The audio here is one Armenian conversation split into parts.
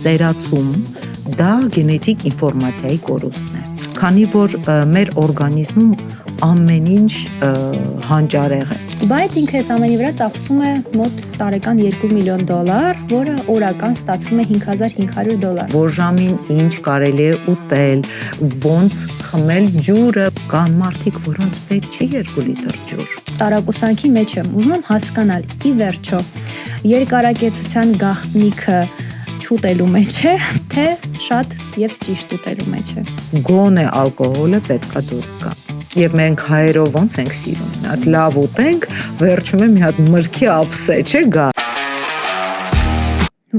ծերացում դա գենետիկ ինֆորմացիայի կորուստն է։ Քանի որ մեր օրգանիզմում ամեն ինչ հանճարեղ է։ Բայց ինքը այս ամենի վրա ծախսում է մոտ տարեկան $2 միլիոն, որը օրական ստացվում է $5500։ Որժամին ինչ կարելի է ուտել, ոնց խմել ջուրը, կան մարդիկ, որոնց պետք չի 2 լիտր ջուր։ Տարակուսանքի մեջ եմ ուզում եմ հասկանալ, ի վերջո, երկարակեցության գաղտնիքը չուտելու մեջ է, թե շատ եւ ճիշտ ուտելու մեջ է։ Գոնե ալկոհոլը պետքա դուրս գա։ Եվ մենք հայերով ոնց ենք սիրում, հատ լավ ուտենք, վերջում է մի հատ մրգի ափսե, չէ՞ գա։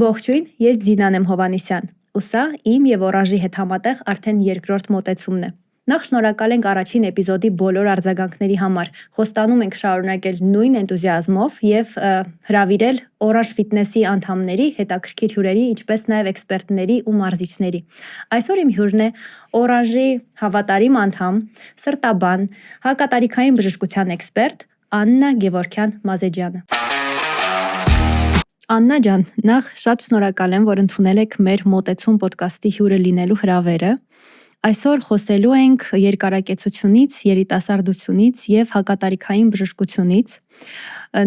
Ողջույն, ես Դինան եմ Հովանեսյան։ Ու սա իմ եւ Օրանժի հետ համատեղ արդեն երկրորդ մոտեցումն է։ Նախ շնորհակալ ենք առաջին էպիզոդի բոլոր արձագանքների համար։ Խոստանում ենք շարունակել նույն էնտուզիազմով եւ հրավիրել Orange Fitness-ի անդամների, հետաքրքիր հյուրերի, ինչպես նաեւ էքսպերտների ու մարզիչների։ Այսօր իմ հյուրն է Orange-ի հավատարիմ անդամ, սրտաբան, հակատարիքային բժշկության էքսպերտ Աննա Գևորգյան Մազեջյանը։ Աննա ջան, նախ շատ շնորհակալ եմ, որ ընդունել եք մեր մոտեցում ոդկասթի հյուրը լինելու հրավերը։ Այսօր խոսելու ենք երկարակեցությունից, երիտասարդությունից եւ հակատարիքային բժշկությունից։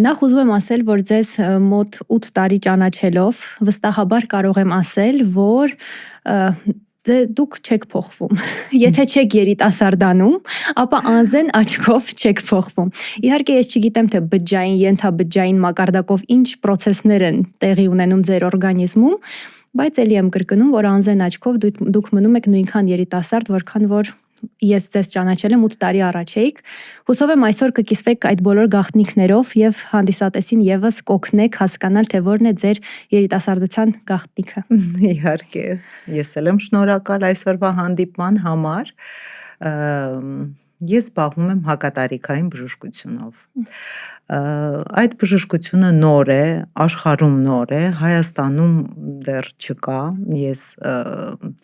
Նախ ուզում եմ ասել, որ ձեզ մոտ 8 տարի ճանաչելով, վստահաբար կարող եմ ասել, որ դուք չեք փոխվում։ Եթե չեք երիտասարդանում, ապա անզեն աչքով չեք փոխվում։ Իհարկե ես չգիտեմ, թե բջջային, ենթաբջջային մակարդակով ինչ process-ներ են տեղի ունենում ձեր օրգանիզմում, բայց ելի եմ կրկնում, որ անզեն աչքով դուք մնում եք նույնքան երիտասարդ, որքան որ ես ձեզ ճանաչել եմ 8 տարի առաջ էիք։ Հուսով եմ այսօր կկիսվեք այդ բոլոր գաղտնիքներով եւ հանդիսատեսին եւս կօգնեք հասկանալ, թե որն է ձեր երիտասարդության գաղտնիքը։ Իհարկե, ես էլ եմ շնորհակալ այսօրվա հանդիպման համար։ Ես զբաղվում եմ հակատարիքային բժշկությունով։ Այդ բժշկությունը նոր է, աշխարհում նոր է, Հայաստանում դեռ չկա, ես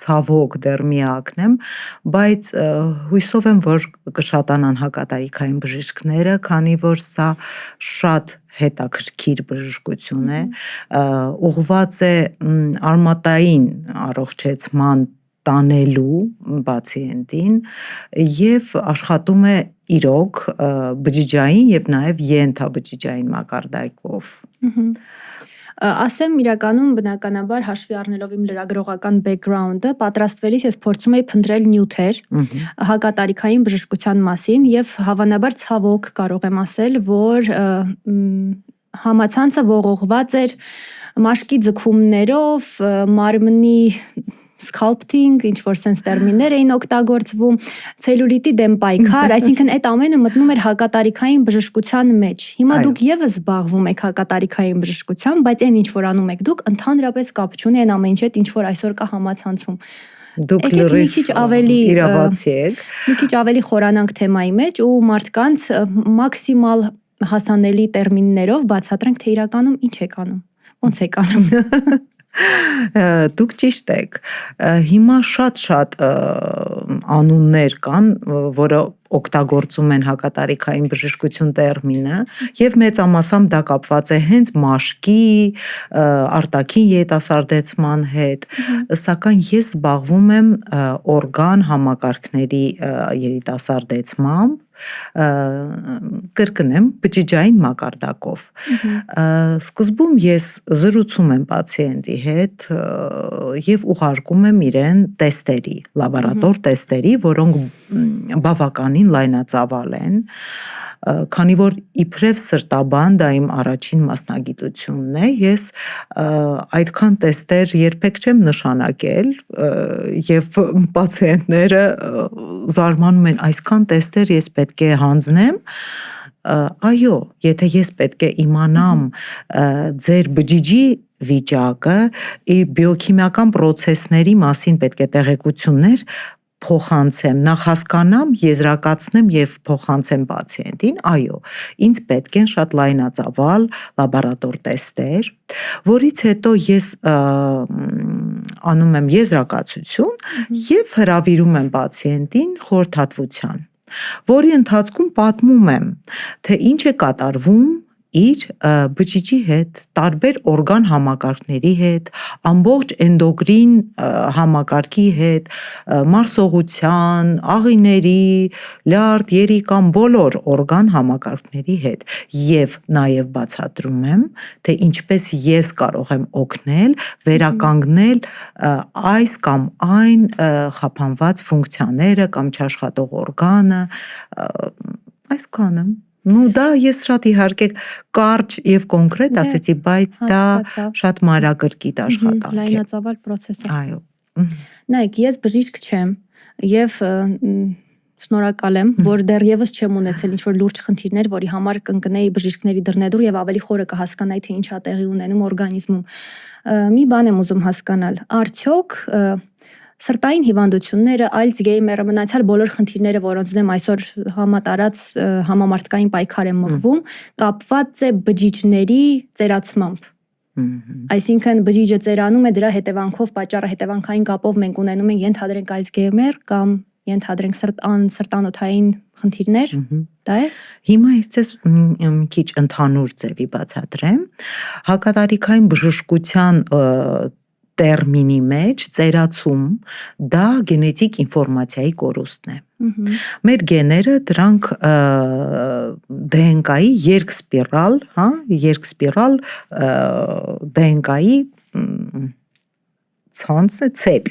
ցավոք դեռ միակն եմ, բայց հույսով եմ, որ կշատանան հակատարիքային բժիշկները, քանի որ սա շատ հետաքրքիր բժշկություն է, ուղղված է արմատային առողջեցման տանելու պացիենտին եւ աշխատում է իրոք բջջային եւ նաեւ ենթաբջջային մակարդակով։ Ասեմ իրականում բնականաբար հաշվի առնելով իմ լրագրողական բեքգրաունդը, պատրաստվելիս ես փորձում էի փնտրել նյութեր հակատարիքային բժշկության մասին եւ հավանաբար ցավոք կարող եմ ասել, որ համացանցը ողողված էր մաշկի ձգումներով, մարմնի sculpting, ինչ-որ sense տերմիններ էին օգտագործվում, ցելյուլիտի դեմ պայքար, այսինքն այդ ամենը մտնում էր հակատարիքային բժշկության մեջ։ Հիմա դուք եւս զբաղվում եք հակատարիքային բժշկությամբ, բայց այն ինչ որ անում եք դուք ընդհանրապես կապ չունի այն ամեն ինչի հետ, ինչ որ այսօր կա համացանցում։ Դուք լրիվ իրավացի եք։ Մի քիչ ավելի խորանանք թեմայի մեջ ու մարդկանց մաքսիմալ հասանելի տերմիններով բացատրենք, թե իրականում ինչ եք անում, ոնց եք անում։ Դուք ճիշտ եք։ Հիմա շատ անուններ կան, որը օգտագործում են հակատարիքային բժշկություն տերմինը եւ մեծամասամբ դա կապված է հենց մաշկի արտաքին երիտասարդեցման հետ, սակայն ես զբաղվում եմ օրգան համակարգների երիտասարդեցմամբ, կրկնեմ բջջային մակարդակով։ Սկզբում ես զրուցում եմ պացիենտի հետ եւ ուղարկում եմ իրեն տեստերի, լաբորատոր տեստերի, որոնք բավականին լայնածավալ են, քանի որ իբրև սրտաբան դա իմ առաջին մասնագիտությունն է, ես այդքան տեստեր երբեք չեմ նշանակել եւ պացիենտները զարմանում են, այսքան տեստեր ես պետք է հանձնեմ։ Այո, եթե ես պետք է իմանամ ձեր բջիջի վիճակը, իր բիոքիմիական պրոցեսների մասին պետք է տեղեկություններ փոխանցեմ, նախ հասկանամ, եզրակացնեմ եւ փոխանցեմ պացիենտին, այո, ինձ պետք են շատ լայնածավալ լաբորատոր տեստեր, որից հետո ես անում եմ եզրակացություն եւ հրավիրում եմ պացիենտին խորհրդատվության, որի ընթացքում պատմում եմ, թե ինչ է կատարվում իր բջիջի հետ, տարբեր օրգան համակարգների հետ, ամբողջ էնդոկրին համակարգի հետ, մարսողության, աղիների, լյարդ, երիկամ բոլոր օրգան համակարգների հետ եւ նաեւ բացատրում եմ, թե ինչպես ես կարող եմ օգնել վերականգնել այս կամ այն խափանված ֆունկցիաները կամ չաշխատող օրգանը, այսքանը դա ես շատ իհարկե կարճ եւ կոնկրետ ասեցի, բայց դա շատ մանրակրկիտ աշխատանք է։ Լայնածավալ process է։ Այո։ Նայեք, ես բժիշկ չեմ եւ շնորհակալ եմ, որ դեռևս չեմ ունեցել ինչ-որ լուրջ խնդիրներ, որի համար կընկնեի բժիշկների դռնեդուր եւ ավելի խորը կհասկանայի, թե ինչ է տեղի ունենում օրգանիզմում։ Մի բան եմ ուզում հասկանալ, արդյոք սրտային հիվանդությունները, Ալցգեյմերը, մնացյալ բոլոր խնդիրները, որոնց դեմ այսօր համատարած համամարտկային պայքար է մղվում, կապված է բջիջների ծերացմամբ։ Այսինքն բջիջը ծերանում է, դրա հետևանքով պատճառը հետևանքային կապով մենք ունենում ենք ենթադրենք Ալցգեյմեր կամ ենթադրենք սրտանոթային խնդիրներ, դա է։ Հիմա ես մի քիչ ընդհանուր ձևի բացատրեմ։ Հակատարիքային բժշկության տերմինի մեջ ծերացում դա գենետիկ ինֆորմացիայի կորուստն է։ Մեր գեները դրանք DNK-ի երկսպիրալ, երկսպիրալ DNK-ի ցանց է, ցեպ։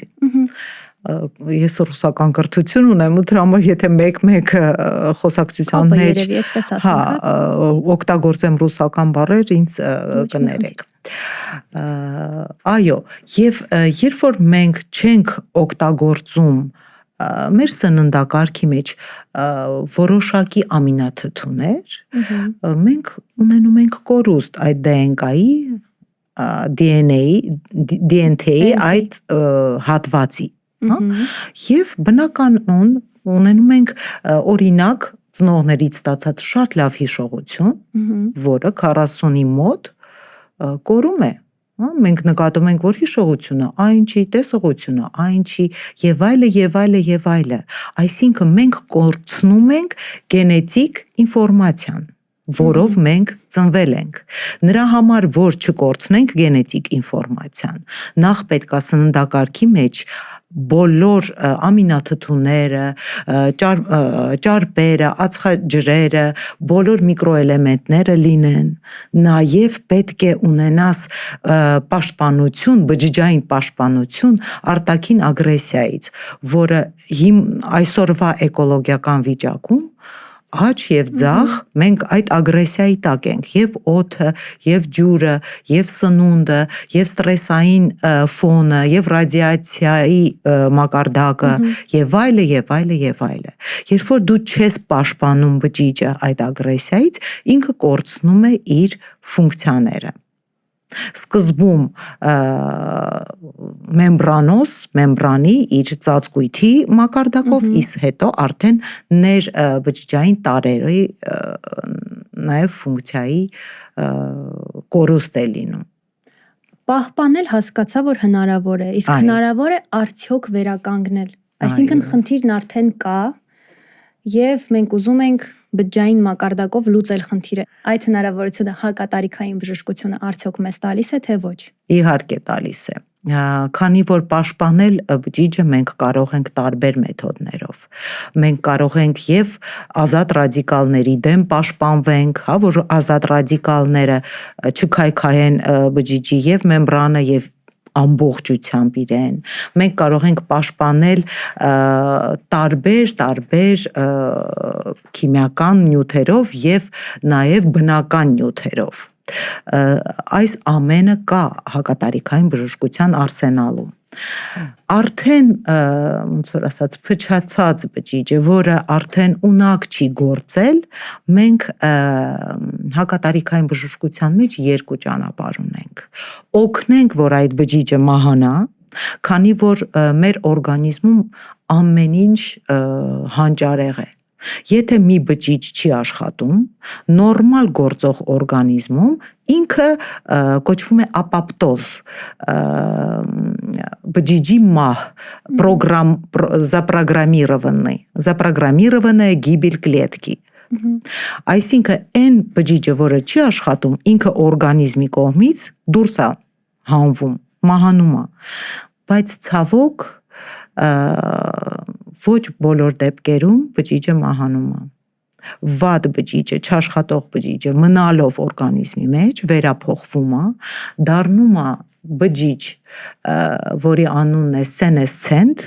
Ես ռուսական կրթություն ունեմ ու դրա համար եթե մեկ խոսակցության մեջ օգտագործեմ ռուսական բառեր, ինձ կներեք։ Այո, եւ երբ որ մենք չենք օգտագործում մեր սննդակարգի մեջ որոշակի ամինաթթուներ, մենք ունենում ենք կորուստ այդ DNK-ի, DNT-ի այդ հատվածի, եւ բնականon ունենում ենք օրինակ ծնողներից ստացած շատ լավ հիշողություն, որը 40-ի մոտ կորում է, մենք նկատում ենք, որ հիշողությունը, այն չի, տեսողությունը, այն չի, եւ այլը, եւ այլը, եւ այլը, այսինքն մենք կորցնում ենք գենետիկ ինֆորմացիան, որով մենք ծնվել ենք։ Նրա համար, որ չկորցնենք գենետիկ ինֆորմացիան, նախ պետք է սննդակարգի մեջ բոլոր ամինաթթուները, ճարպերը, ածխաջրերը, բոլոր միկրոէլեմենտները լինեն։ Նաև պետք է ունենաս պաշտպանություն, բջջային պաշտպանություն արտաքին ագրեսիայից, որը այսօրվա էկոլոգիական վիճակում աճ եւ ձախ մենք այդ ագրեսիայի տակ ենք, եւ օդը, եւ ջուրը, եւ սնունդը, եւ ստրեսային ֆոնը, եւ ռադիացիայի մակարդակը, եւ այլը, եւ այլը, եւ այլը։ Երբ որ դու չես պաշտպանում բջիջը այդ ագրեսիայից, ինքը կորցնում է իր ֆունկցիաները։ Սկզբում մեմբրանի իր ծածկույթի մակարդակով, իսկ հետո արդեն ներ բջջային տարերի նաև ֆունկցիայի կորուստ է լինում։ Պահպանել հասկացա, որ հնարավոր է, իսկ հնարավոր է արդյոք վերականգնել։ Այսինքն խնդիրն արդեն կա, եւ մենք ուզում ենք բջջային մակարդակով լուծել խնդիրը։ Այդ հնարավորությունը հակատարիքային բժշկությունը արդյոք մեզ տալիս է, թե ոչ։ Իհարկե տալիս է։ Քանի որ պաշտպանել բջիջը մենք կարող ենք տարբեր մեթոդներով։ Մենք կարող ենք եւ ազատ ռադիկալների դեմ պաշտպանվենք, որ ազատ ռադիկալները չքայքայեն բջիջի եւ մեմբրանը եւ ամբողջությամբ իրեն։ Մենք կարող ենք պաշտպանել տարբեր քիմիական նյութերով եւ նաեւ բնական նյութերով։ Այս ամենը կա հակատարիքային բժշկության արսենալում։ Արդեն ոնց որ ասած փչացած բջիջը, որը արդեն ունակ չի գործել, մենք հակատարիքային բժշկության մեջ երկու ճանապարհ ունենք։ Օգնենք, որ այդ բջիջը մահանա, քանի որ մեր օրգանիզմում ամեն ինչ հանճարեղ է։ Եթե մի բջիջ չի աշխատում, նորմալ գործող օրգանիզմում ինքը կոչվում է ապապտոզ, բջիջի մահ, запрограммированная гибель клетки, Այսինքն այն բջիջը, որը չի աշխատում, ինքը օրգանիզմի կողմից դուրս է հանվում, մահանում է, բայց ցավոք ոչ բոլոր դեպքերում բջիջը մահանում է։ Վատ բջիջը, չաշխատող բջիջը մնալով օրգանիզմի մեջ վերափոխվում է, դառնում է բջիջ, որի անունն է սենեսցենտ,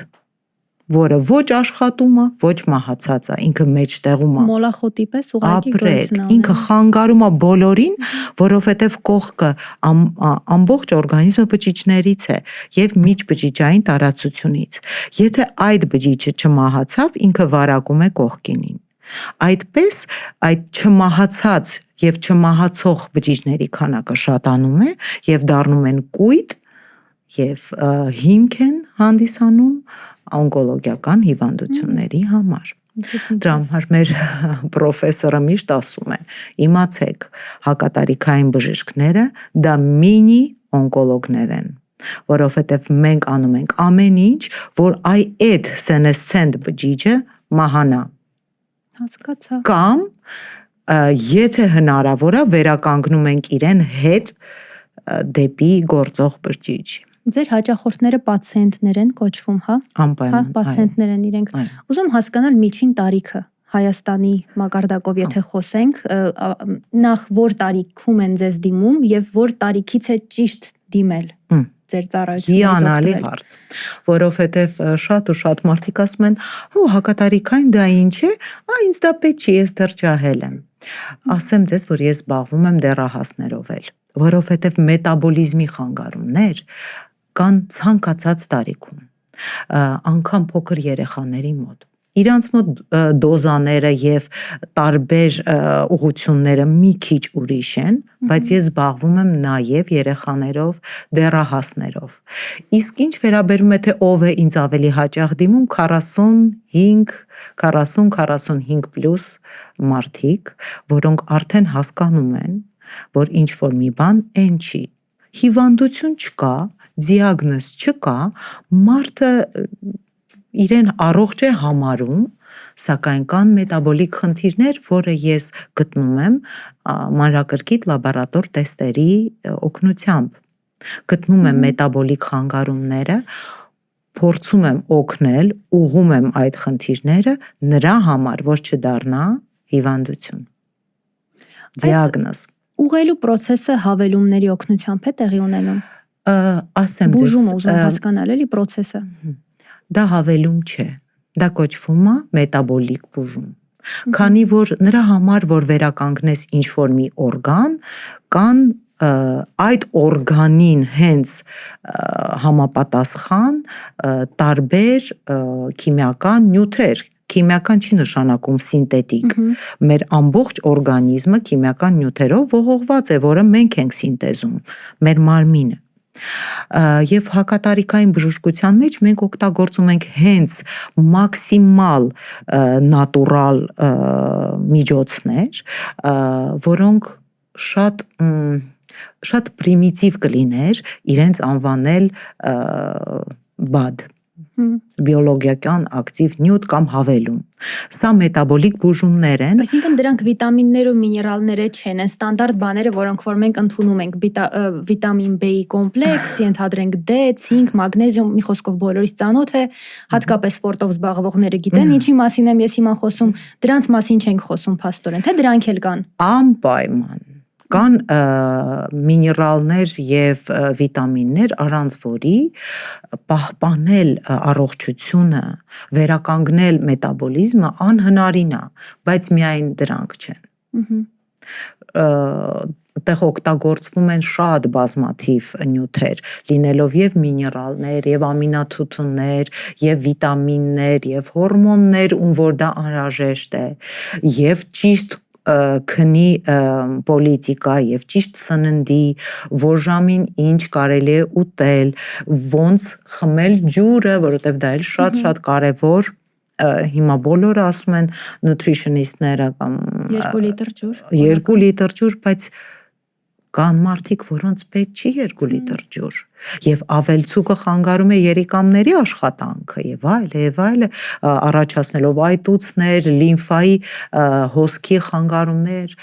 որը ոչ աշխատում է, ոչ մահացած է, ինքը մեջտեղում է մոլախոտի պես ուղղակի գոյություն ունի, ինքը խանգարում է բոլորին, որովհետև կողքը ամբողջ օրգանիզմը բջիջներից է եւ միջբջիջային տարածությունից։ Եթե այդ բջիջը չմահացավ, ինքը վարակում է կողքինին։ Այդպես այդ չմահացած եւ չմահացող բջիջների քանակը շատանում է եւ դառնում են կույտ եւ հիմք են հանդիսանում օնկոլոգիական հիվանդությունների համար։ Դրա համար մեր պրոֆեսորը միշտ ասում է. իմացեք, հակատարիքային բժիշկները դա մինի օնկոլոգներ են, որովհետեւ մենք անում ենք ամեն ինչ, որ այդ սենեսցենտ բջիջը մահանա։ Հասկացա։ Կամ եթե հնարավոր է վերականգնում ենք իրեն հետ դեպի գործող բջիջ։ Ձեր հաճախորդները պացիենտներ են կոչվում, հա? Անպայման։ Պացիենտներ են իրենք։ Ուզում հասկանալ միջին տարիքը Հայաստանի մակարդակով, եթե խոսենք, նախ որ տարիքում են ձեզ դիմում եւ որ տարիքից է ճիշտ դիմել ձեր ծառայությունից։ Հիանալի հարց, որովհետև շատ ու շատ մարդիկ ասում են, հո հակատարիքային դա ինչ է, ինձ դա պետք չի, ես դեռ ջահել եմ։ Ասեմ ձեզ, որ ես զբաղվում եմ դեռահասներով էլ, որովհետև մետաբոլիզմի խանգարումներ կան ցանկացած տարիքում, անգամ փոքր երեխաների մոտ։ Իրանց մոտ դոզաները եւ տարբեր ուղղությունները մի քիչ ուրիշ են, բայց ես զբաղվում եմ նաեւ երեխաներով, դեռահասներով։ Իսկ ինչ վերաբերում է թե ով է ինձ ավելի հաճախ դիմում, 40-45 պլյուս մարդիկ, որոնք արդեն հասկանում են, որ ինչ որ մի բան այն չի։ Հիվանդություն չկա, դիագնոզ չկա, մարդը իրեն առողջ է համարում, սակայն կան մետաբոլիկ խնդիրներ, որը ես գտնում եմ մանրակրկիտ լաբորատոր տեստերի օգնությամբ։ Գտնում եմ մետաբոլիկ խանգարումները, փորձում եմ օգնել, ուղղում եմ այդ խնդիրները նրա համար, որ չդառնա հիվանդություն։ Դիագնոզ։ Ուղղելու process-ը հավելումների օգնությամբ է տեղի ունենում։ Ասեմ ձեզ, բուժումը ուզում հասկանալ էլի process-ը։ Դա հավելում չէ, դա կոչվում է մետաբոլիկ բուժում։ Քանի որ նրա համար, որ վերականգնես ինչ-որ մի օրգան, կան այդ օրգանին հենց համապատասխան տարբեր քիմիական նյութեր, քիմիական չի նշանակում սինթետիկ, մեր ամբողջ օրգանիզմը քիմիական նյութերով ողողված է, որը մենք ենք սինտեզում, մեր մարմինը։ Եվ հակատարիքային բժշկության մեջ մենք օգտագործում ենք հենց մաքսիմալ նատուրալ միջոցներ, որոնք շատ պրիմիտիվ կլիներ իրենց անվանել բադ, բիոլոգիական ակտիվ նյութ կամ հավելում։ Սա մետաբոլիկ բուժումներ են։ Այսինքն դրանք վիտամիններ ու միներալներ չեն, այն ստանդարտ բաները, որոնք որ մենք ընդունում ենք, վիտամին B-ի կոմպլեքս, ենթադրենք D, ցինկ, մագնեզիում, մի խոսքով բոլորից ծանոթ է, հատկապես սպորտով զբաղվողները գիտեն, ինչի մասին եմ ես հիմա խոսում, դրանց մասին չենք խոսում փաստորեն, թե դրանք էլ կան։ Անպայման կան միներալներ եւ վիտամիններ, առանց որի պահպանել առողջությունը, վերականգնել մետաբոլիզմը անհնարին է, բայց միայն դրանք չեն։ Այդտեղ օգտագործվում են շատ բազմաթիվ նյութեր, լինելով եւ միներալներ, եւ ամինաթութուներ, եւ վիտամիններ, եւ հորմոններ, ում որ դա անհրաժեշտ է, եւ ճիշտ քնի պոլիտիկա եւ ճիշտ սննդի, որ ժամին ինչ կարելի է ուտել, ոնց խմել ջուրը, որովհետեւ դա էլ շատ կարեւոր հիմա բոլորը ասում են nutritionist-ները կամ 2 լիտր ջուր։ 2 լիտր ջուր, բայց կան մարդիկ, որոնց պետք չի 2 լիտր ջուր, եւ ավելցուկը խանգարում է երիկամների աշխատանքը եւ այլը, առաջացնելով այտուցներ, լիմֆայի հոսքի խանգարումներ,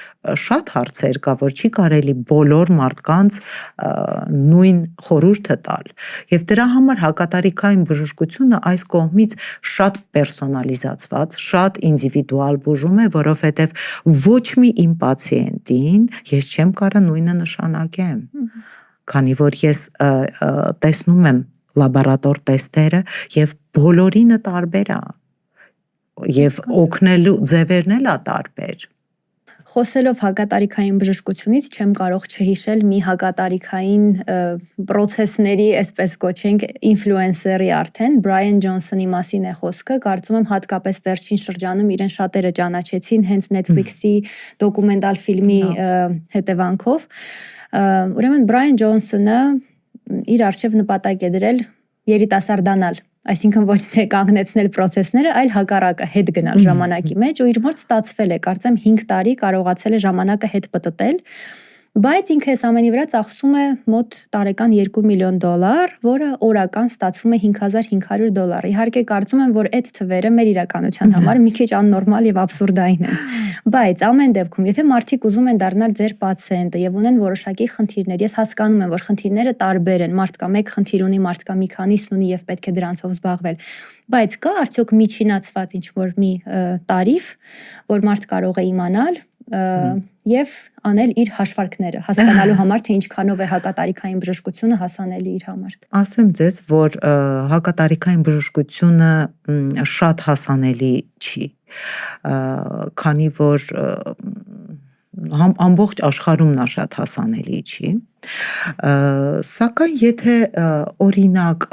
շատ հարցեր կա, որ չի կարելի բոլոր մարդկանց նույն խորհուրդը տալ։ Եվ դրա համար հակատարիքային բժշկությունը այս կողմից շատ պերսոնալիզացված, շատ ինդիվիդուալ բուժում է, որովհետև ոչ մի իմ պացիենտին ես չեմ կարող նույնը նշանակեմ։ Քանի որ ես տեսնում եմ լաբորատոր տեստերը եւ բոլորինը տարբեր է եւ օգնելու ձևերն էլ է տարբեր։ Խոսելով հակատարիքային բժշկությունից չեմ կարող չհիշել մի հակատարիքային պրոցեսների, այսպես կոչենք, ինֆլուենսերի արդեն Բրայան Ջոնսոնի մասին է խոսքը, կարծում եմ հատկապես վերջին շրջանում իրեն շատերը ճանաչեցին հենց Netflix-ի դոկումենտալ ֆիլմի հետևանքով։ Ուրեմն Բրայան Ջոնսոնը իր արժև նպատակ է դրել երիտասարդանալ, այսինքն ոչ թե կանգնեցնել process-ները, այլ հակառակը հետ գնալ ժամանակի մեջ, ու իր մոտ ստացվել է, կարծեմ 5 տարի կարողացել է ժամանակը հետ պտտել, բայց ինքը այս ամենի վրա ծախսում է մոտ տարեկան $2 միլիոն, որը օրական ստացվում է $5,500։ Իհարկե կարծում եմ, որ այդ թվերը մեր իրականության համար մի քիչ աննորմալ եւ աբսուրդային են։ Բայց ամեն դեպքում, եթե մարդիկ ուզում են դառնալ ձեր պացիենտը եւ ունեն որոշակի խնդիրներ, ես հասկանում եմ, որ խնդիրները տարբեր են, մարդկա մեկ խնդիր ունի, մարդկա մի քանիսն ունի եւ պետք է դրանցով զբաղվել։ Բայց կա արդյոք միջինացված ինչ-որ մի տարիֆ, որ մարդ կարող է իմանալ եւ անել իր հաշվարկները, հասկանալու համար, թե ինչքանով է հակատարիքային բժշկությունը հասանելի իր համար։ Ասեմ ձեզ, որ հակատարիքային բժշկությունը շատ հասանելի չի, քանի որ ամբողջ աշխարհում նա շատ հասանելի չի, սակայն եթե օրինակ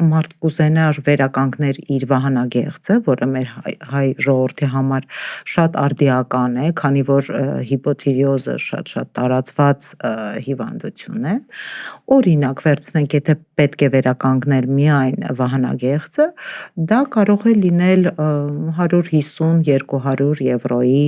մարդ կուզենար վերականգներ իր վահանագեղձը, որը մեր հայ ժողովրդի համար շատ արդիական է, քանի որ հիպոթիրեոզը շատ տարածված հիվանդություն է, օրինակ վերցնենք, եթե պետք է վերականգնել միայն վահանագեղձը, դա կարող է լինել 150-200 եվրոյի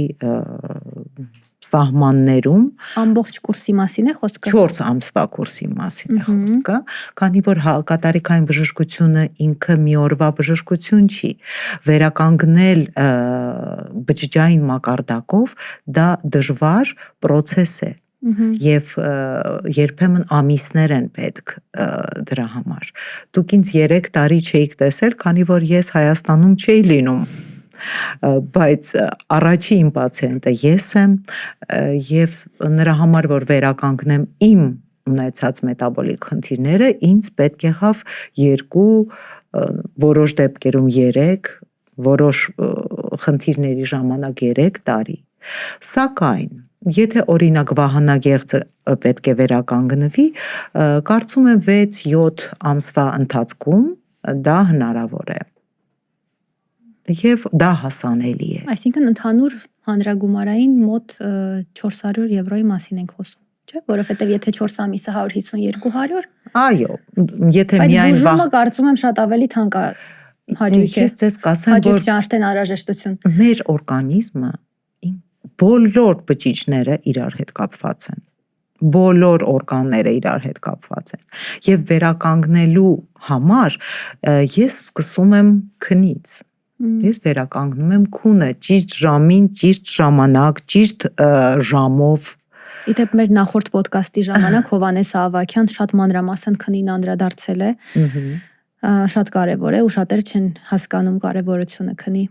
սահմաններում, ամբողջ կուրսի մասին է խոսքը։ 4 ամսվա կուրսի մասին է խոսքը, քանի որ հակատարիքային բժշկությունը ինքը մի օրվա բժշկություն չի, վերականգնել բջջային մակարդակով դա դժվար process է։ Եվ երբեմն ամիսներ են պետք դրա համար։ Դուք ինձ 3 տարի չէիք տեսել, քանի որ ես Հայաստանում չէի լինում, բայց առաջի իմ պացիենտը ես եմ եւ նրա համար որ վերականգնեմ իմ ունեցած մետաբոլիկ խնդիրները, ինձ պետք եղավ 2, որոշ դեպքերում 3, որոշ խնդիրների ժամանակ 3 տարի։ Սակայն եթե օրինակ վահանագեղձը պետք է վերականգնվի, կարծում եմ 6-7 ամսվա ընթացքում դա հնարավոր է։ Եվ դա հասանելի է։ Այսինքն ընդհանուր հանրագումարային մոտ 400 եվրոյի մասին ենք խոսում, չէ՞, որովհետև եթե 4 ամիսը 150-200, այո, եթե միայն բայց բուժումը կարծում եմ շատ ավելի թանկ է հաճույք է։ Ես ձեզ կասեմ, որ արդեն անհրաժեշտություն։ Մեր օրգանիզմը բոլոր բջիջները իրար հետ կապված են։ Բոլոր օրգանները իրար հետ կապված են։ Եվ վերականգնելու համար ես սկսում եմ քնից։ Ես վերականգնում եմ քունը ճիշտ ժամին, ճիշտ ժամանակ, ճիշտ ժամով։ Իդեպ մեր նախորդ ոդկասթի ժամանակ Հովհաննես Ավագյան շատ մանրամասն քնին անդրադարձել է։ Շատ կարևոր է ու շատեր չեն հասկանում կարևորությունը քնի։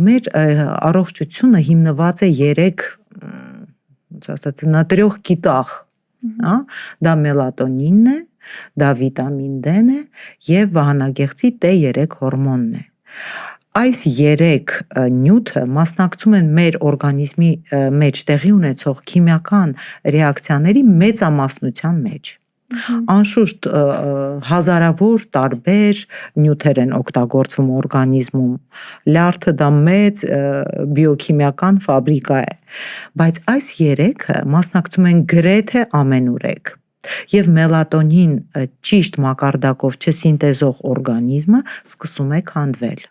Մեր առողջությունը հիմնված է 3, նատրիող գիտախ, դա մելատոնինն է, դա վիտամին D-ն է եւ վահանագեղձի T3 հորմոնն է։ Այս 3 նյութը մասնակցում են մեր օրգանիզմի մեջ տեղի ունեցող քիմիական ռեակցիաների մեծամասնության մեջ։ Անշուշտ հազարավոր տարբեր նյութեր են օգտագործվում օրգանիզմում, լյարդը դա մեծ բիոքիմիական ֆաբրիկա է, բայց այս 3-ը մասնակցում են գրեթե ամենուրեք։ Եվ մելատոնին ճիշտ մակարդակով չսինտեզող օրգանիզմը սկսում է քանդվել։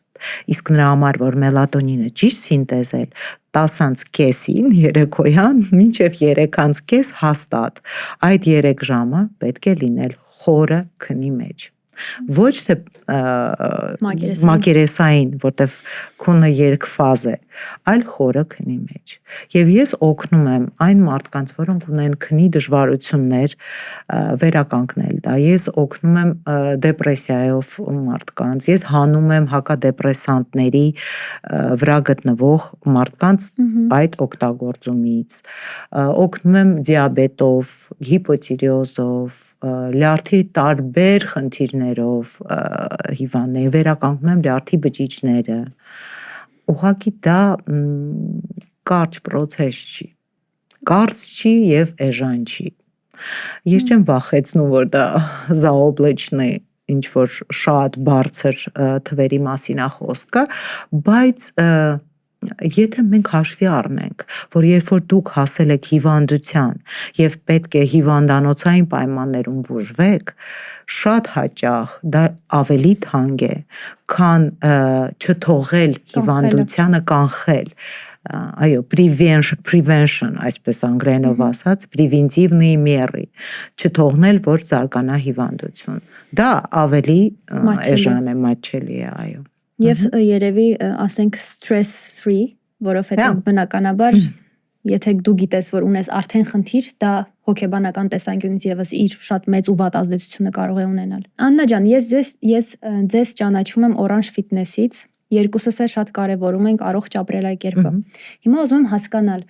Իսկ նրա համար որ մելատոնինը ճիշտ սինտեզել, 10:30-ին երեկոյան մինչև 3:30 հաստատ այդ 3 ժամը պետք է լինել խորը քնի մեջ։ Ոչ թե մակերեսային, որտեվ քունը երկֆազ է, այլ խորը քնի մեջ։ Եվ ես օգնում եմ այն մարդկանց, որոնք ունեն քնի դժվարություններ, վերականգնել դա։ Ես օգնում եմ դեպրեսիայով մարդկանց, ես հանում եմ հակադեպրեսանտների վրա գտնվող մարդկանց այդ օգտագործումից, օգնում եմ դիաբետով, հիպոթիրեոզով, լյարդի տարբեր խնդիրներով հիվանդներին, վերականգնում եմ լյարդի բջիջները։ Ուղղակի դա կարճ process չի, կարճ չի եւ էժան չի։ Ես չեմ վախեցնում, որ դա заоблачный ինչ որ շատ բարձր թվերի մասին է խոսքը, բայց եթե մենք հաշվի առնենք, որ երբ որ դուք հասել եք հիվանդության եւ պետք է հիվանդանոցային պայմաններում բուժվեք, շատ հաճախ դա ավելի թանկ է, քան չթողել հիվանդությանը կանխել։ Այո, prevention, այսպես անգլերենով ասած, preventивные меры, չթողնել, որ զարգանա հիվանդություն։ Դա ավելի էժան է, մատչելի է, այո։ Եվ երևի ասենք stress free, որովհետև բնականաբար եթե դու գիտես, որ ունես արդեն խնդիր, դա հոգեբանական տեսանկյունից եւս իր շատ մեծ ու վատ ազդեցությունը կարող է ունենալ։ Աննա ջան, ես ձեզ ճանաչում եմ Orange Fitness-ից, երկուսս էլ շատ կարևորում ենք առողջ ապրելակերպը։ Հիմա ուզում եմ հասկանալ,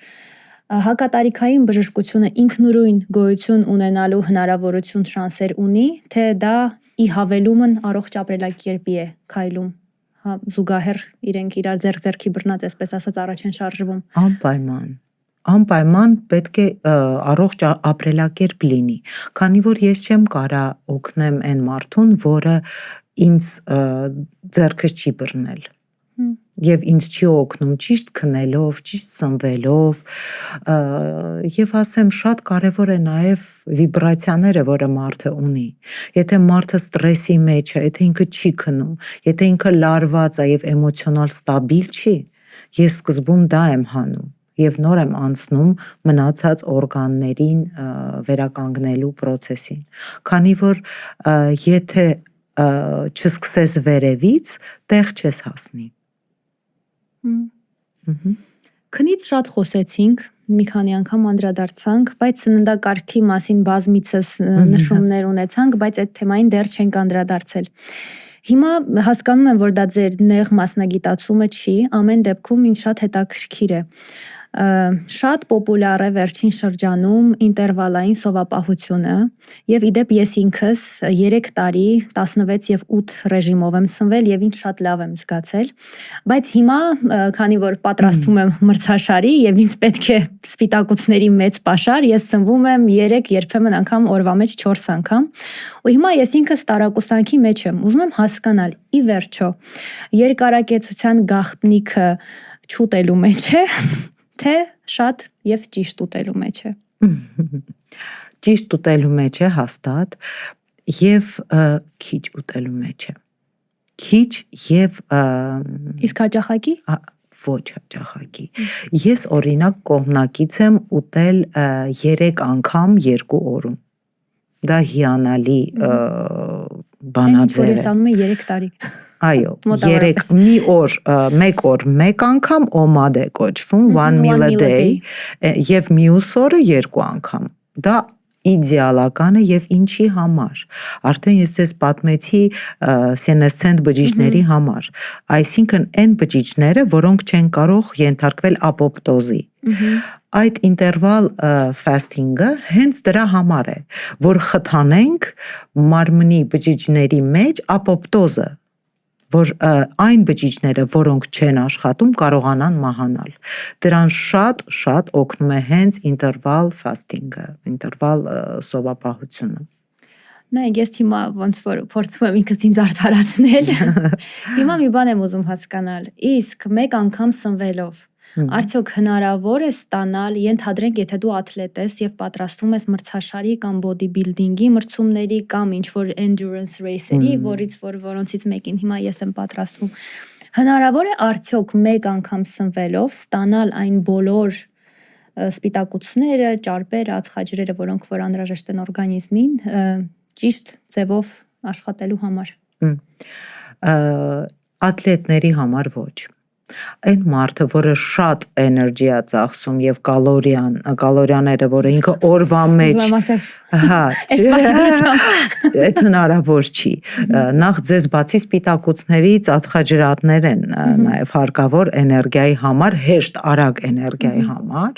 հակատարիքային բժշկությունը ինքնուրույն գոյություն ունենալու հնարավորություն շանսեր ունի, թե դա ի հավելումն առողջ ապրելակերպի է քայլում։ Զուգահեռ իրենք իրար ձեռքի բռնած, այսպես ասած, առաջ են շարժվում։ Անպայման պետք է առողջ ապրելակերպ լինի, քանի որ ես չեմ կարա օգնեմ այն մարդուն, որը ինձ ձեռքս չի բռնել։ Եվ ինձ չի օգնում ճիշտ քնելով, ճիշտ սնվելով, եւ ասեմ շատ կարեւոր է նաեւ վիբրացիաները, որը մարդը ունի։ Եթե մարդը ստրեսի մեջ է, եթե ինքը չի քնում, եթե ինքը լարված է եւ էմոցիոնալ ստաբիլ չի, ես սկզբում դա եմ հանում եւ նոր եմ անցնում մնացած օրգաններին վերականգնելու process-ին։ Քանի որ եթե չսկսես վերևից, տեղ չես հասնի։ Քնից շատ խոսեցինք, մի քանի անգամ անդրադարձանք, բայց սննդակարգի մասին բազմիցս նշումներ ունեցանք, բայց այդ թեմային դեռ չենք անդրադարձել։ Հիմա հասկանում եմ, որ դա ձեր նեղ մասնագիտացումը չի, ամեն դեպքում ինձ շատ հետաքրքիր է։ Շատ պոպուլյար է վերջին շրջանում ինտերվալային սովապահությունը եւ իդեպ ես ինքս 3 տարի 16 եւ 8 ռեժիմով եմ սնվել եւ ինձ շատ լավ եմ զգացել, բայց հիմա քանի որ պատրաստվում եմ մրցաշարի եւ ինձ պետք է սպիտակուցների մեծ պաշար, ես սնվում եմ 3, երբեմն անգամ օրվա մեջ 4 անգամ, ու հիմա ես ինքս տարակուսանքի մեջ եմ, ուզում եմ հասկանալ ի վերջո երկարակեցության գաղտնիքը չուտելու մեջ է, թե շատ եւ ճիշտ ուտելու մեջ է։ Ճիշտ ուտելու մեջ է հաստատ եւ քիչ ուտելու մեջ է։ Քիչ եւ իսկ հաճախակի? Ոչ հաճախակի։ Ես օրինակ կողմնակից եմ ուտել 3 անգամ 2 օրում։ Դա հիանալի բանաձև է։ Ես անում եմ 3 տարի։ Այո, 3 մի օր, 1 օր 1 անգամ OMAD է կոչվում, one meal a day, եւ մյուս օրը 2 անգամ։ Դա իդեալական է եւ ինչի համար։ Արդեն ես ձեզ պատմեցի սենեսցենտ բջիջների համար, այսինքն այն բջիջները, որոնք չեն կարող ենթարկվել ապոպտոզի։ Այդ ինտերվալ ֆաստինգը հենց դրա համար է, որ խթանենք մարմնի բջիջների մեջ ապոպտոզը, որ այն բջիջները, որոնք չեն աշխատում, կարողանան մահանալ։ Դրան շատ օգնում է հենց ինտերվալ ֆաստինգը, ինտերվալ սովապահությունը։ Նայեք, ես հիմա ոնց որ փորձում եմ ինքս ինձ արդարացնել։ Հիմա մի բան եմ ուզում հասկանալ։ Իսկ մեկ անգամ սնվելով արդյոք հնարավոր է ստանալ, ենթադրենք, եթե դու աթլետ ես եւ պատրաստվում ես մրցաշարի կամ բոդիբիլդինգի մրցումների կամ ինչ որ endurance race-երի, որոնցից մեկին հիմա ես եմ պատրաստվում, Հնարավոր է արդյոք մեկ անգամ սնվելով ստանալ այն բոլոր սպիտակուցները, ճարպերը, ածխաջրերը, որոնք որ անհրաժեշտ են օրգանիզմին, ճիշտ ձևով աշխատելու համար։ Ատլետների համար ոչ։ Այն մարդը, որը շատ էներգի է ծախսում եւ կալորիաները, որը ինքը օրվա մեջ այդ հնարավոր չի։ Նախ ձեզ բացի սպիտակուցներից ածխաջրատներ են նաեւ հարկավոր էներգիայի համար, հեշտ արագ էներգիայի համար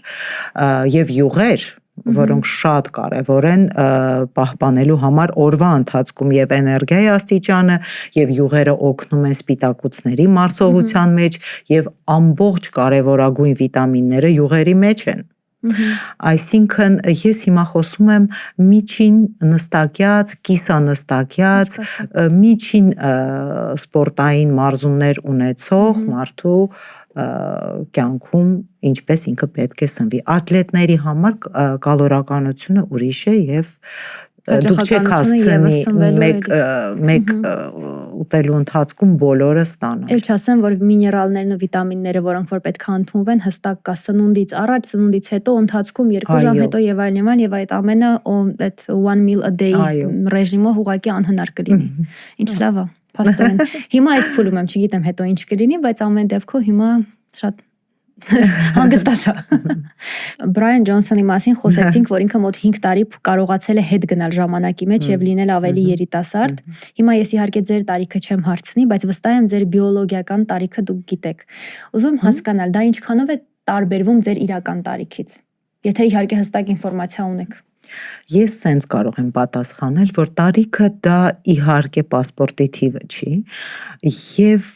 եւ յուղեր, որոնք շատ կարևոր են պահպանելու համար օրվա ընթացքում եւ էներգիայի աստիճանը եւ յուղերը օգնում են սպիտակուցների մարսողության մեջ եւ ամբողջ կարևորագույն վիտամինները յուղերի մեջ են։ Այսինքն ես հիմա խոսում եմ միջին նստակյաց, կիսանստակյաց, միջին սպորտային մարզումներ ունեցող մարդու կյանքում ինչպես ինքը պետք է սնվի։ Ատլետների համար կալորականությունը ուրիշ է եւ դուք չեք հասցնի մեկ ուտելու ընթացքում բոլորը ստանալ։ Էլ չասեմ, որ միներալներն ու վիտամինները, որոնք որ պետք է ընդունվեն, հստակ կա սնունդից առաջ, սնունդից հետո, ընթացքում 2 ժամ հետո եւ այլն եւ այդ ամենը այդ 1 meal a day ռեժիմով ուղղակի անհնար կլինի։ Ինչ լավ է, փաստորեն։ Հիմա այս փուլում եմ, չգիտեմ հետո ինչ կլինի, բայց ամեն դեպքում հիմա շատ հանգստացա։ Բրայան Ջոնսոնի մասին խոսեցինք, որ ինքը մոտ 5 տարի կարողացել է հետ գնալ ժամանակի մեջ եւ լինել ավելի երիտասարդ։ Հիմա ես իհարկե ձեր տարիքը չեմ հարցնի, բայց վստահ եմ ձեր բիոլոգիական տարիքը դուք գիտեք։ Ուզում եմ հասկանալ, դա ինչքանով է տարբերվում ձեր իրական տարիքից։ Եթե իհարկե հստակ ինֆորմացիա ունեք։ Ես սենց կարող եմ պատասխանել, որ տարիքը դա իհարկե պասպորտի թիվը չի եւ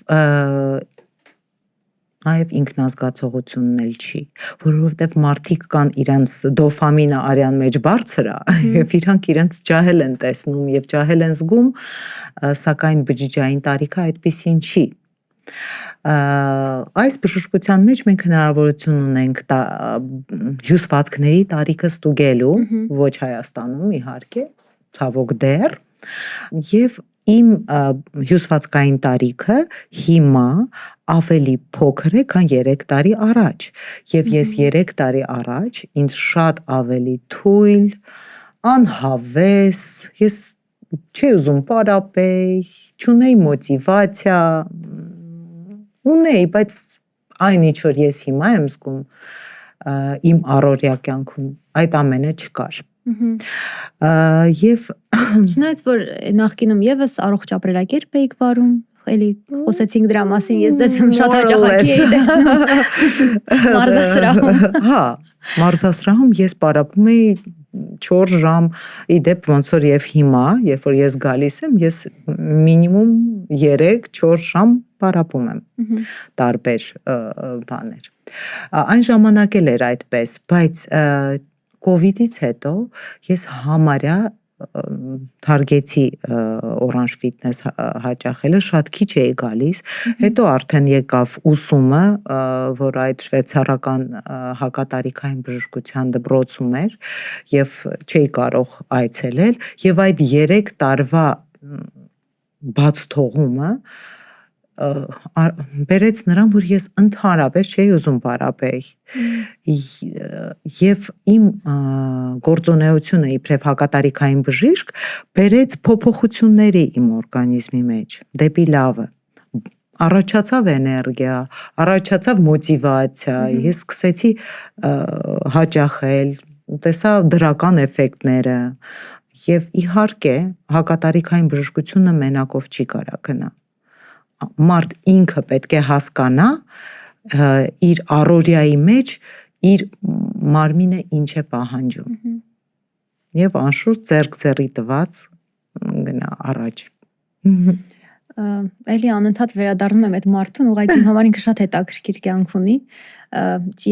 նաև ինքնազգացողությունն էլ չի, որովհետև մարդիկ կան իրանց դոֆամինը արյան մեջ բարձր է եւ իրանք իրենց ջահել են տեսնում եւ ջահել են զգում, սակայն բջջային տարիքը այդպեսին չի։ Այս բժշկության մեջ մենք հնարավորություն ունենք հյուսվածքների տարիքը ստուգելու, ոչ Հայաստանում իհարկե, ցավոք դեռ, եւ իմ հյուսվածքային տարիքը հիմա ավելի փոքր է, քան 3 տարի առաջ, եւ ես 3 տարի առաջ ինձ շատ ավելի թույլ, անհավես, ես չի ուզում պարապել, չունեի մոտիվացիա, ունեի, բայց այն ինչ որ ես հիմա եմ զգում իմ առօրյա կյանքում, այդ ամենը չկար։ Եվ չնայած որ նախկինում եւս առողջ ապրելակերպ էիք վարում, էլի խոսեցինք դրա մասին, ես ձեզ շատ հաճախակի էի տեսնում մարզասրահում։ Հա, մարզասրահում ես պարապում էի 4 ժամ, իդեպ ոնց որ եւ հիմա, երբ որ ես գալիս եմ, ես մինիմում 3-4 ժամ պարապում եմ տարբեր բաներ։ Այն ժամանակ էլ էր այդպես, բայց կովիդից հետո ես համարյա թարգեցի Orange Fitness հաճախելը, շատ քիչ էի գալիս, հետո արդեն եկավ ուսումը, որ այդ շվեյցարական հակատարիքային բժշկության դպրոցում էր եւ չէի կարող այցելել եւ այդ 3 տարվա բաց թողումը բերեց նրան, որ ես ընդհանրապես չէի ուզում պարապել եւ իմ գործունեությունը իբրև հակատարիքային բժիշկ բերեց փոփոխությունների իմ օրգանիզմի մեջ, դեպի լավը, առաջացավ էներգիա, առաջացավ մոտիվացիա, ես սկսեցի հաճախել, տեսա դրական էֆեկտները եւ իհարկե հակատարիքային բժշկությունը մենակով չի կարա գնա։ Մարդ ինքը պետք է հասկանա իր առօրյայի մեջ իր մարմինը ինչ է պահանջում եւ անշուշտ ձեռք-ձեռի տված գնա առաջ։ Էլի անընդհատ վերադառնում եմ այդ մարդուն, ուղղակի իմ համար ինքը շատ հետաքրքիր կյանք ունի,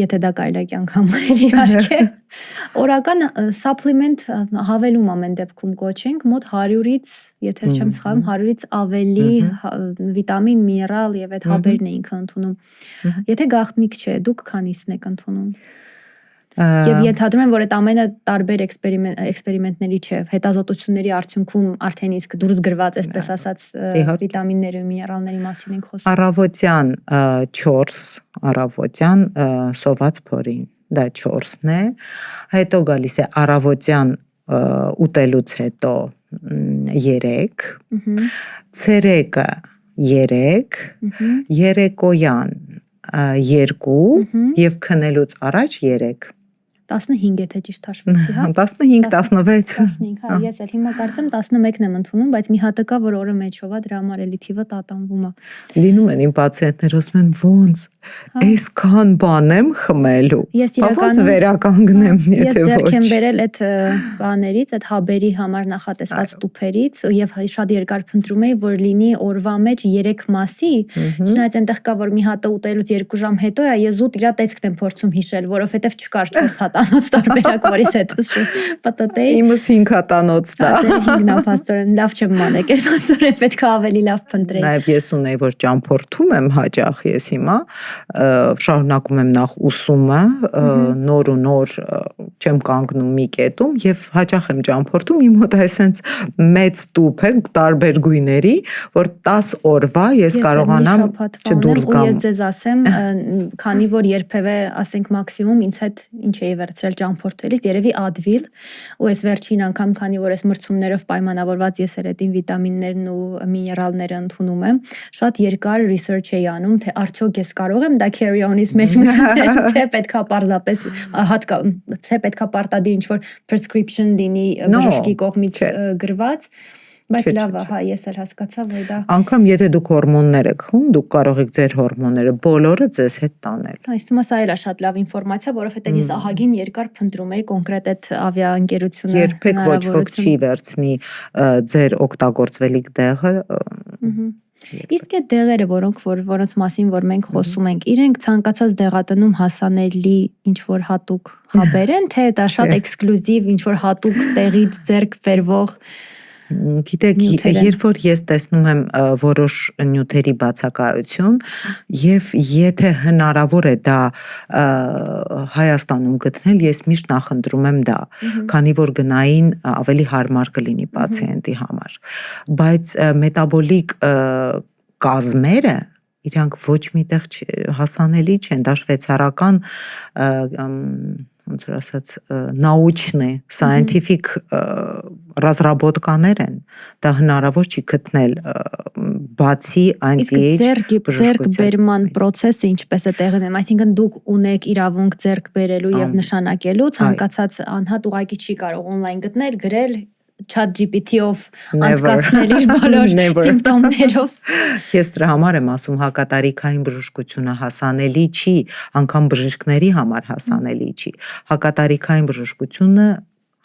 եթե դա կարելի է կյանք համարել իհարկե։ Օրական supplement հավելում ամեն դեպքում կոչենք, մոտ 100-ից, եթե չեմ սխալվում, 100-ից ավելի վիտամին, միներալ եւ այդ հաբերն է ինքը ընդունում։ Եթե գաղտնիք չէ, դուք քանիսն եք ընդունում։ Եվ ենթադրում եմ, որ այդ ամենը տարբեր էքսպերիմենտների չէ, հետազոտությունների արդյունքում արդեն իսկ դուրս գրված, այսպես ասած, վիտամինների ու միներալների մասին ենք խոսում։ Առավոտյան 4, առավոտյան սոված փորին, դա 4-ն է, հետո գալիս է առավոտյան ուտելուց հետո 3, ցերեկը 3, երեկոյան 2 եւ քնելուց առաջ 3 15 եթե ճիշտ հաշվեցի, հա։ 15, 16։ 15, հա, ես էլ հիմա կարծեմ 11-ն եմ ընդունում, բայց մի հատ կա, որ օրը մեջով է, դրա համար էլի թիվը տատանվում է։ Լինում են իմ պացիենտներ ասում են ոնց, այսքան բան եմ խմելու։ Ես իրականում վերականգնեմ, եթե ոչ։ Ես ձեռք եմ բերել այդ բաներից, այդ հաբերի համար նախատեսված տուփերից եւ շատ երկար փնտրում էի, որ լինի օրվա մեջ 3 մասի, չնայած այնտեղ կա, որ մի հատը ուտելուց 2 ժամ հետո է, ես զուտ իր տեսքն եմ փորձում հիշել, որովհետեւ չկար 4 հատանոց տարբերակ, որից հետ պատտեի։ Իմս 5 հատանոց դա։ 5-ն է փաստորեն, լավ չեմ մանեկել, փաստորեն պետք է ավելի լավ փնտրեի։ Նաեւ ես ունեի, որ ճամփորդում եմ հաճախ ես հիմա, շարունակում եմ նախ ուսումը, նոր ու նոր չեմ կանգնում մի կետում եւ հաճախ եմ ճամփորդում, իմ մոտ այսենց մեծ տուփ է տարբեր գույների, որ 10 օրվա ես կարողանամ չդուրս գամ։ Ես ձեզ ասեմ, քանի որ երբևէ, ասենք մաքսիմում ինձ հետ ինչ էի վերցրել ճամփորդելիս, երևի Advil, ու այս վերջին անգամ, քանի որ այս մրցումներով պայմանավորված ես երեդին վիտամիններն ու միներալները ընդունում եմ, շատ երկար research էի անում, թե արդյոք ես կարող եմ դա carry-on-ից մեջ մտցնել, թե պետքա պարզապես թե պետքա պարտադիր ինչ-որ prescription լինի բժշկի կողմից գրված, բայց լավ է, հա, ես էլ հասկացա, որ դա անգամ եթե դուք հորմոններ եք խմում, դուք կարող եք ձեր հորմոնները բոլորը ձեզ հետ տանել։ Այս թվում է սա էլ է շատ լավ ինֆորմացիա, որովհետև ես ահագին երկար փնտրում էի կոնկրետ այդ ավիաընկերությունը երբեք ոչ ոք չի վերցնի ձեր օգտագործվելիք դեղը։ Իսկ այդ դեղերը, որոնց մասին որ մենք խոսում ենք, իրենք ցանկացած դեղատնում հասանելի ինչ-որ հատուկ հաբեր են, թե դա շատ էքսկլյուզիվ ինչ-որ հատուկ տեղից ձեռք բերվող։ Գիտեք, երբ որ ես տեսնում եմ որոշ նյութերի բացակայություն եւ եթե հնարավոր է դա Հայաստանում գտնել, ես միշտ նախընտրում եմ դա, քանի որ գնային ավելի հարմար կլինի պացիենտի համար, բայց մետաբոլիկ կազմերը իրանք ոչ միտեղ հասանելի չեն, դա շվեյցարական ոնց որ ասած научный scientific разработкаներ են, դա հնարավոր չի գտնել բացի anti-age ձեռք բերման process-ը ինչպես է տեղի ունենում, այսինքն դուք ունեք իրավունք ձեռք բերելու եւ նշանակելու, ցանկացած անհատ ուղղակի չի կարող on-line գտնել, գրել ChatGPT-ով անցկացնել իր բոլոր սիմպտոմներով։ Ես դրա համար եմ ասում, հակատարիքային բժշկությունը հասանելի չի, անգամ բժիշկների համար հասանելի չի։ Հակատարիքային բժշկությունը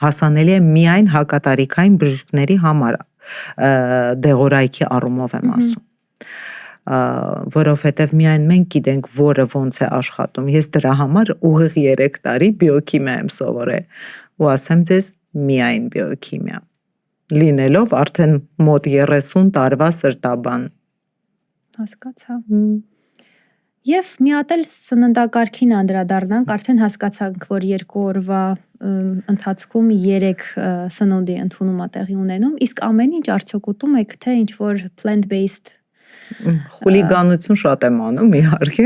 հասանելի է միայն հակատարիքային բժիշկների համար, դեղորայքի առումով եմ ասում։ Որովհետև միայն մենք գիտենք, որը ոնց է աշխատում։ Ես դրա համար ուղիղ 3 տարի բիոքիմիա եմ սովորել ու ասեմ ձեզ միայն բիոքիմիա, լինելով արդեն մոտ 30 տարվա սրտաբան։ Հասկացա։ Եվ մի հատ էլ սննդակարգին անդրադառնանք, արդեն հասկացանք, որ 2 օրվա ընթացքում 3 սնունդի ընդունում է տեղի ունենում, իսկ ամեն ինչ արդյոք ուտում եք, թե ինչ-որ plant-based խուլիգանություն շատ եմ անում իհարկե,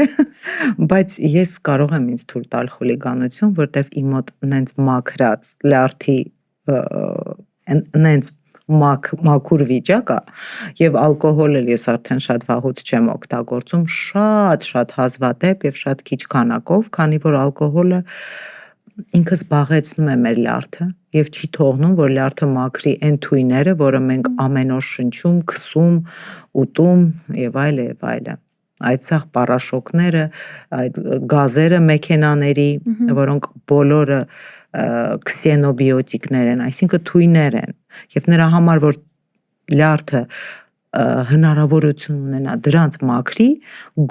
բայց ես կարող եմ ինձ թույլ տալ խուլիգանություն, որտեվ իմ մոտ նենց մաքրած լյարդի նենց մաքուր վիճակ է եւ ալկոհոլը ես արդեն շատ վաղուց չեմ օգտագործում, շատ հազվադեպ եւ շատ քիչ քանակով, քանի որ ալկոհոլը ինքը զբաղեցնում է մեր լյարդը եւ չի թողնում, որ լյարդը մաքրի այն թույները, որը մենք ամեն օր շնչում, քսում, ուտում եւ այլ եւ այլը։ Այդ սաղ պարաշոկները, այդ գազերը մեքենաների, որոնք բոլորը քսենոբիոտիկներ են, այսինքն թույներ են, եւ նրա համար որ լյարդը հնարավորություն ունենա դրանց մաքրի,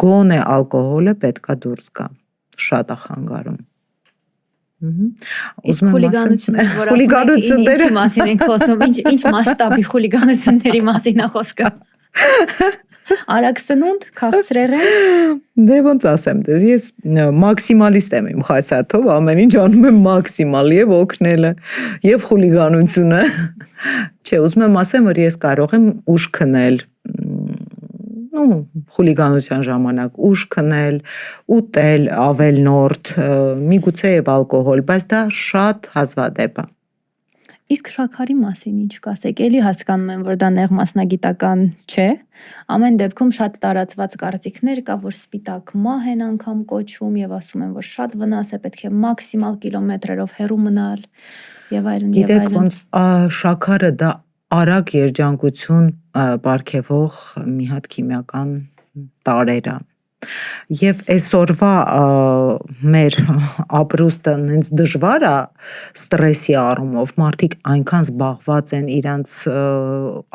գոնե ալկոհոլը պետքա դուրս գա, շատ է խանգարում։ Իսկ խուլիգանությունների մասին ենք խոսում, ինչ մասշտաբի խուլիգանությունների մասին է խոսքը։ Արագ սնունդ, քաղցրեղեն։ Դե ոնց ասեմ, ես մաքսիմալիստ եմ իմ խասաթով, ամեն ինչ անում եմ մաքսիմալ եւ օգնելը, եւ խուլիգանությունը։ Չէ, ուզում եմ ասեմ, որ ես կարող եմ ուշ քնել, խուլիգանության ժամանակ ուշ քնել, ուտել ավելնորդ, միգուցե եւ ալկոհոլ, բայց դա շատ հազվադեպ է։ Իսկ շաքարի մասին ինչ կասեք, էլի հասկանում եմ, որ դա նեղ մասնագիտական չէ, ամեն դեպքում շատ տարածված կարծիքներ կա, որ սպիտակ մահ են անգամ կոչում եւ ասում են, որ շատ վնաս է, պետք է մաքսիմալ կիլոմետրերով հեռու մնալ եւ այլն եւ այլն։ Գիտեք, ոնց շաքարը դա արագ երջանկություն բարգեւող մի հատ քիմիական տարեր է։ Եվ այսօրվա մեր ապրուստը հենց դժվար է ստրեսի առումով, մարդիկ այնքան զբաղված են իրանց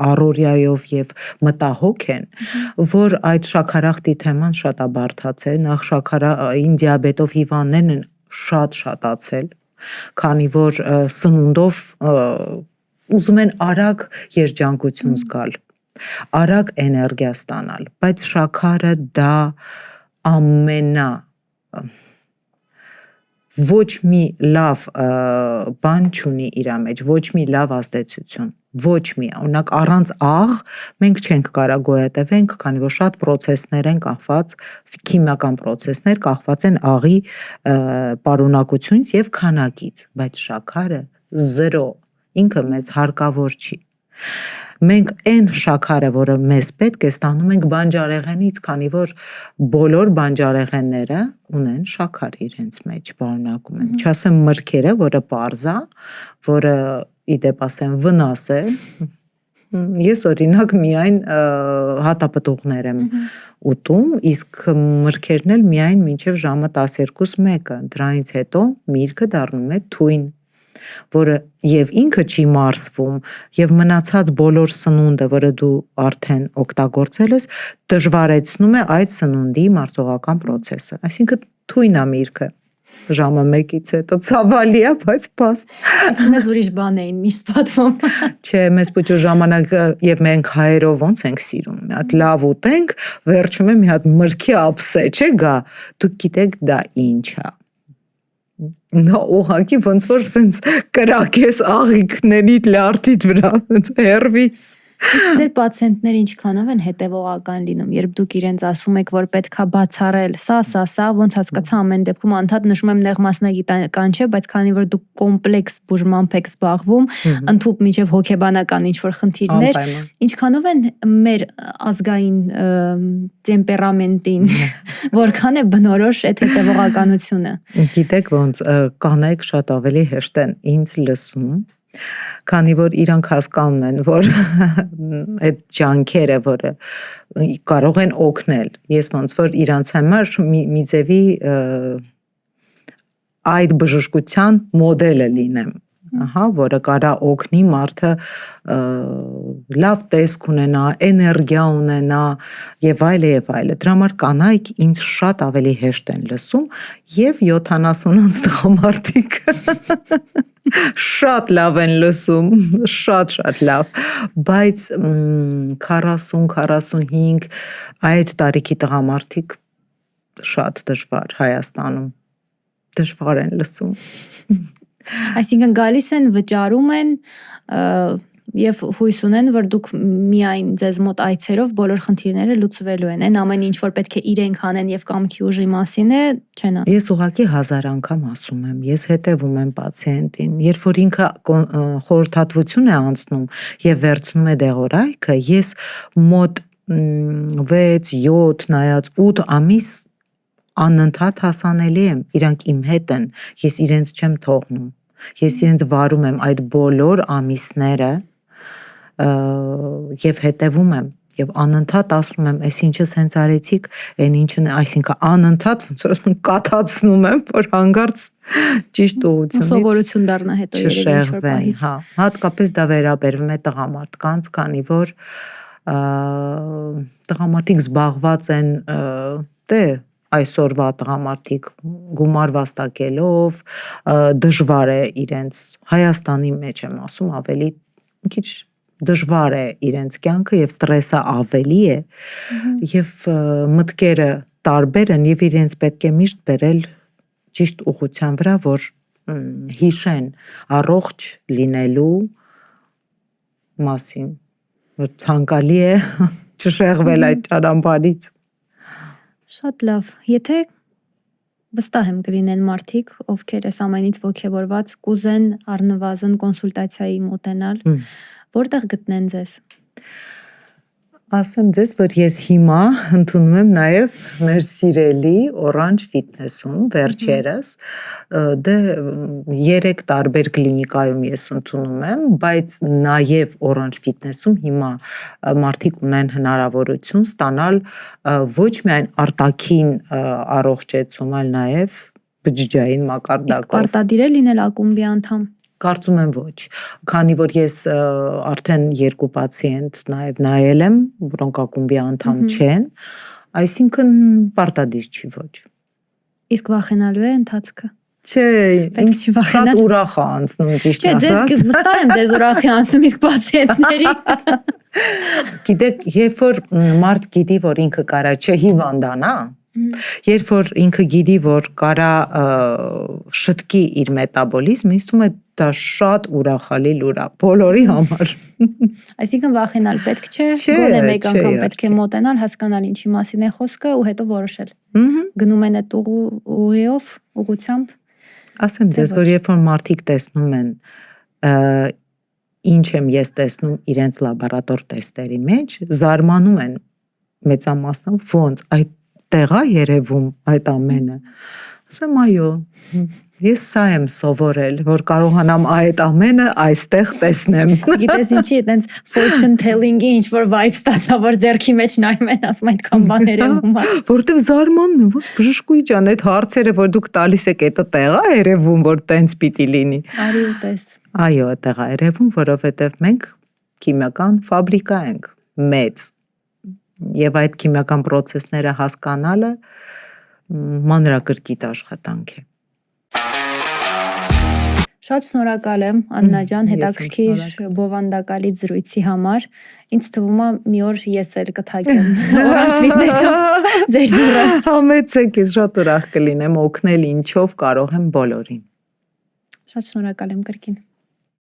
առօրյայով եւ մտահոգ են, որ այդ շաքարախտի թեման շատ է բարդացել, նախ շաքարային դիաբետով հիվանդներն են շատ շատացել, քանի որ սնունդով ուզում են արագ երջանկություն զգալ, արագ էներգիա ստանալ, բայց շաքարը դա ոչ մի լավ բան չունի իր մեջ, ոչ մի լավ ազդեցություն, ոչ մի, օրինակ առանց աղ մենք չենք կարող գոյատևենք, քանի որ շատ պրոցեսներ են կախված, քիմիական պրոցեսներ կախված են աղի պարունակությունից եւ քանակից, բայց շաքարը 0, ինքը մեզ հարկավոր չի։ Մենք այն շաքարը, որը մեզ պետք է, ստանում ենք բանջարեղենից, քանի որ բոլոր բանջարեղենները ունեն շաքար իրենց մեջ պարունակում են։ Չասեմ մրգերը, որը պարզ է, որը իդեպ ասեմ վնաս է։ Ես օրինակ միայն հատապտուղներ եմ ուտում, իսկ մրգերն էլ միայն մինչև ժամը 12-1, դրանից հետո միրգը դառնում է թույն, որը եւ ինքը չի մարսվում եւ մնացած բոլոր սնունդը, որը դու արդեն օգտագործել ես, դժվարեցնում է այդ սնունդի մարսողական process-ը։ Այսինքն թույն է միրգը ժամը 1-ից հետո ցավալի է, բայց փաստ։ Իսկ մեզ ուրիշ բան էին միշտ պատվում։ Չէ, մեզ պուճո ժամանակ եւ մենք հայերով ոնց ենք սիրում։ Մի հատ լավ ուտենք, վերջում է մի հատ մրգի ափսե, չէ՞ գա։ Դուք գիտեք դա ինչ է։ Նա ուղղակի ոնց որ սենց կրակես աղիքներիդ լյարդից վրա, ոնց հերվից։ Իսկ ձեր պացիենտները ինչքանով են հետևողական լինում, երբ դուք իրենց ասում եք, որ պետքա բացառել, սա, ոնց հասկացա ամեն դեպքում անդադ նշում եմ նեղ մասնագիտական չէ, բայց քանի որ դուք կոմպլեքս բուժմամբ եք զբաղվում, ընդհանուր միջև հոգեբանական ինչ-որ խնդիրներ, ինչքանով են մեր ազգային տեմպերամենտին, որքան է բնորոշ այդ հետևողականությունը։ Գիտեք ոնց կանայք շատ ավելի հեշտ են ինձ լսում, քանի որ իրանք հասկանում են, որ այդ ջանքերը, որը կարող են օգնել, ես ոնց որ իրանց համար մի ձևի այդ բժշկության մոդելը լինեմ, որը կարա օգնի մարդը լավ տեսք ունենա, էներգիա ունենա եւ այլը եւ այլը։ Դրա համար կանայք ինձ շատ ավելի հեշտ են լսում եւ 70-անց տղամարդիկ շատ լավ են լսում, շատ լավ, բայց 40-45 այդ տարիքի տղամարդիկ շատ դժվար Հայաստանում, դժվար են լսում։ Այսինքն գալիս են, վճարում են եւ հույս ունեն, որ դուք միայն ձեզ մոտ այցերով բոլոր խնդիրները լուծվելու են, այն ամեն ինչ որ պետք է իրենք անեն եւ կամքի ուժի մասին է, չեն ասում։ Ես ուղղակի 1000 անգամ ասում եմ, ես հետևում եմ պացիենտին, երբ որ ինքը խորհրդատվություն է անցնում եւ վերցնում է դեղորայքը, ես մոտ 6-7 նայած 8 ամիս անընդհատ հասանելի եմ, իրանք իմ հետ են, ես իրենց չեմ թողնում, ես իրենց վարում եմ այդ բոլոր ամիսները եւ հետևում եմ եւ անընդհատ ասում եմ, այս ինչը սենց արեցիք, այն ինչն է, այսինքն անընդհատ ոնց որ ասում կաթացնում եմ, որ հանգարց ճիշտ ուղղությունից սովորություն դառնա հետո երևի ինչ-որ պահից։ Հա, հատկապես դա վերաբերվում է տղամարդկանց, քանի որ տղամարդիկ զբաղված են այսօրվա տղամարդիկ գումար վաստակելով, դժվար է իրենց Հայաստանի մեջ եմ ասում ավելի քիչ դժվար է իրենց կյանքը եւ ստրեսը ավելի է եւ մտքերը տարբեր են եւ իրենց պետք է միշտ բերել ճիշտ ուղղության վրա, որ հիշեն առողջ լինելու մասին, որ ցանկալի է չշեղվել այդ ճանապարհից։ Շատ լավ։ Եթե վստահ եմ կլինեն մարդիկ, ովքեր այս ամենից ոգևորված կուզեն առնվազն կոնսուլտացիայի մոտենալ, որտեղ գտնեն ձեզ։ Ասեմ ձեզ, որ ես հիմա ընդունում եմ նաև մեր սիրելի Orange Fitness-ում վերջերս, դե 3 տարբեր կլինիկայում ես ընդունում եմ, բայց նաև Orange Fitness-ում հիմա մարդիկ ունեն հնարավորություն ստանալ ոչ միայն արտաքին առողջեցում, այլ նաև բջջային մակարդակով։ Պարտադիր է լինել ակումբի անդամ։ Կարծում եմ ոչ, քանի որ ես արդեն 2 պացիենտ նաև նայել եմ, որոնք ակումբի անդամ չեն, այսինքն պարտադիր չի ոչ։ Իսկ վախենալու է ընթացքը։ Չէ, ինձ շատ ուրախ է անցնում ճիշտ ասած։ Չէ, ձեզ վստահ եմ ձեզ ուրախ է անցնում իսկ պացիենտների։ Գիտեք, երբ որ մարդ գիտի, որ ինքը կարա չհիվանդանա, երբ որ ինքը գիտի, որ կարա շտկի իր մետաբոլիզմը, ինձ թվում է դա շատ ուրախալի լուր է բոլորի համար։ Այսինքն վախենալ պետք չէ, գոնե մեկ անգամ պետք է մոտենալ, հասկանալ ինչի մասին է խոսքը ու հետո որոշել։ Գնում են այդ ուղիով, ուղղությամբ։ Ասեմ ձեզ, որ երբ որ մարդիկ տեսնում են ինչ եմ ես տեսնում իրենց լաբորատոր տեստերի մեջ, զարմանում են մեծամասնով ոնց այդ տեղա երևում այդ ամենը։ Ասեմ այո, ես սա եմ սովորել, որ կարողանամ այդ ամենը այստեղ տեսնեմ։ Գիտես ինչի, այտենց fortune telling-ի ինչ որ vibe ստացա, որ ձեռքի մեջ նայում են, ասում այդքան բաներ եմ ումա։ Որտեվ զարմանում եմ, որ բժշկուհի ջան, այդ հարցերը, որ դուք տալիս եք, դա տեղա երևում, որ տենց պիտի լինի։ Արի ու տես։ Այո, տեղա երևում, որովհետև մենք քիմիական ֆաբրիկա ենք, մեծ։ Եվ այդ քիմիական process-ները հասկանալը մանրակրկիտ աշխատանք է։ Շատ շնորհակալ եմ Աննա ջան հետաքրքիր բովանդակալից զրույցի համար։ Ինձ թվում է մի օր ես էլ կթակեմ Orange Fitness-ում ձեր դուրը։ Համեցեք, ես շատ ուրախ կլինեմ օգնել ինչով կարող եմ բոլորին։ Շատ շնորհակալ եմ կրկին։